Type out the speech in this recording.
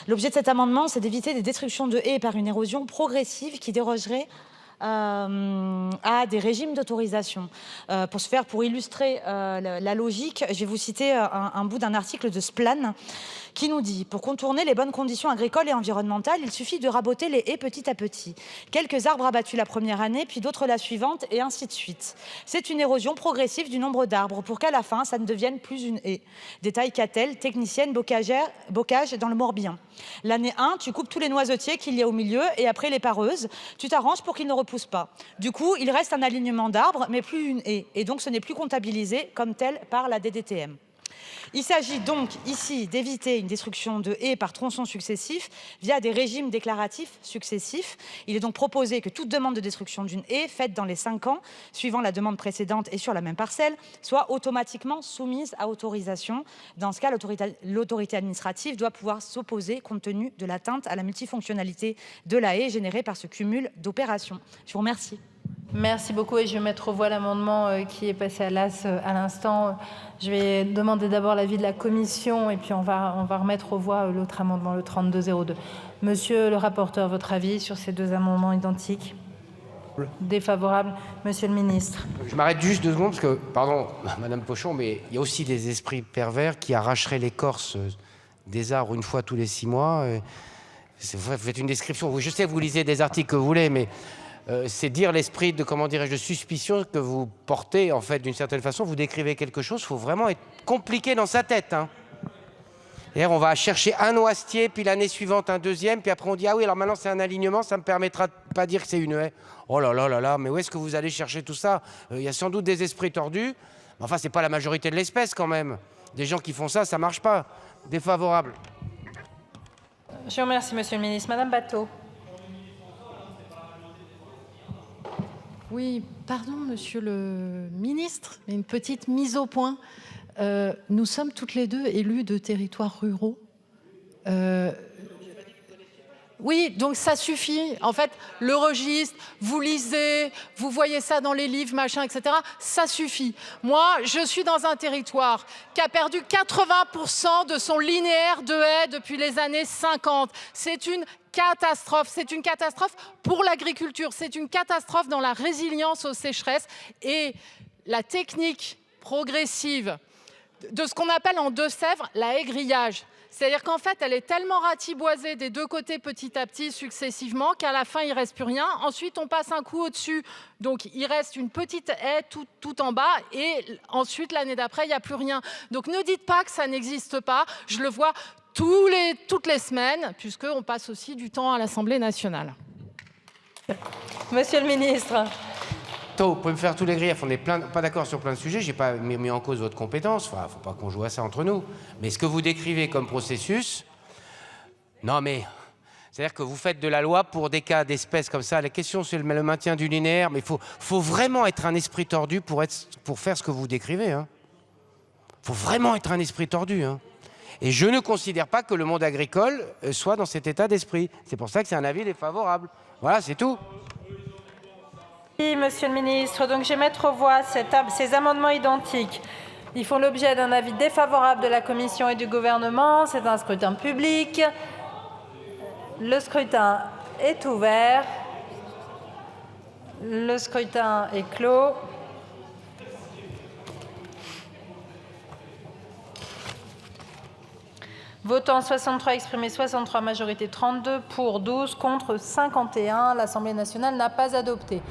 L'objet de cet amendement, c'est d'éviter des destructions de haies par une érosion progressive qui dérogerait à des régimes d'autorisation. Pour illustrer la logique, je vais vous citer un bout d'un article de Splan qui nous dit « Pour contourner les bonnes conditions agricoles et environnementales, il suffit de raboter les haies petit à petit. Quelques arbres abattus la première année, puis d'autres la suivante, et ainsi de suite. C'est une érosion progressive du nombre d'arbres pour qu'à la fin, ça ne devienne plus une haie. » Détaille Catel, technicienne bocage dans le Morbihan. L'année 1, tu coupes tous les noisetiers qu'il y a au milieu et après les pareuses, tu t'arranges pour qu'ils ne repoussent pas. Du coup, il reste un alignement d'arbres, mais plus une haie. Et donc, ce n'est plus comptabilisé comme tel par la DDTM. Il s'agit donc ici d'éviter une destruction de haies par tronçons successifs via des régimes déclaratifs successifs. Il est donc proposé que toute demande de destruction d'une haie faite dans les 5 ans, suivant la demande précédente et sur la même parcelle, soit automatiquement soumise à autorisation. Dans ce cas, l'autorité administrative doit pouvoir s'opposer compte tenu de l'atteinte à la multifonctionnalité de la haie générée par ce cumul d'opérations. Je vous remercie. Merci beaucoup et je vais mettre aux voix l'amendement qui est passé à l'AS à l'instant. Je vais demander d'abord l'avis de la commission et puis on va remettre aux voix l'autre amendement, le 3202. Monsieur le rapporteur, votre avis sur ces deux amendements identiques? Défavorable. Monsieur le ministre. Je m'arrête juste 2 secondes parce que, pardon, Madame Pochon, mais il y a aussi des esprits pervers qui arracheraient l'écorce des arbres une fois tous les 6 mois. Vous faites une description. Je sais que vous lisez des articles que vous voulez, mais c'est dire l'esprit de, comment dirais-je, de suspicion que vous portez, en fait, d'une certaine façon. Vous décrivez quelque chose, il faut vraiment être compliqué dans sa tête. Hein. D'ailleurs, on va chercher un noisetier, puis l'année suivante un deuxième, puis après on dit « Ah oui, alors maintenant c'est un alignement, ça me permettra de ne pas dire que c'est une haie. » Oh là là là là, mais où est-ce que vous allez chercher tout ça? Il y a sans doute des esprits tordus. Mais enfin, c'est pas la majorité de l'espèce quand même. Des gens qui font ça, ça marche pas. Défavorable. Je vous remercie, Monsieur le ministre. Madame Batho. Oui, pardon, Monsieur le ministre, une petite mise au point. Nous sommes toutes les deux élus de territoires ruraux. Oui, donc ça suffit. En fait, le registre, vous lisez, vous voyez ça dans les livres, machin, etc. Ça suffit. Moi, je suis dans un territoire qui a perdu 80% de son linéaire de haies depuis les années 50. C'est une catastrophe. C'est une catastrophe pour l'agriculture. C'est une catastrophe dans la résilience aux sécheresses. Et la technique progressive de ce qu'on appelle en Deux-Sèvres la haie-grillage. C'est-à-dire qu'en fait, elle est tellement ratiboisée des deux côtés petit à petit, successivement, qu'à la fin, il ne reste plus rien. Ensuite, on passe un coup au-dessus. Donc, il reste une petite haie tout en bas. Et ensuite, l'année d'après, il n'y a plus rien. Donc, ne dites pas que ça n'existe pas. Je le vois toutes les semaines, puisqu'on passe aussi du temps à l'Assemblée nationale. Monsieur le ministre. Vous pouvez me faire tous les griefs, on n'est pas d'accord sur plein de sujets, je n'ai pas mis en cause votre compétence, enfin, il ne faut pas qu'on joue à ça entre nous. Mais ce que vous décrivez comme processus, non mais, c'est-à-dire que vous faites de la loi pour des cas d'espèces comme ça, la question c'est le maintien du linéaire, mais il faut vraiment être un esprit tordu pour faire ce que vous décrivez. Il faut vraiment être un esprit tordu. Et je ne considère pas que le monde agricole soit dans cet état d'esprit. C'est pour ça que c'est un avis défavorable. Voilà, c'est tout. Merci, Monsieur le ministre. Donc, je vais mettre aux voix ces amendements identiques. Ils font l'objet d'un avis défavorable de la Commission et du Gouvernement. C'est un scrutin public. Le scrutin est ouvert. Le scrutin est clos. Votant 63, exprimé 63, majorité 32, pour 12, contre 51. L'Assemblée nationale n'a pas adopté.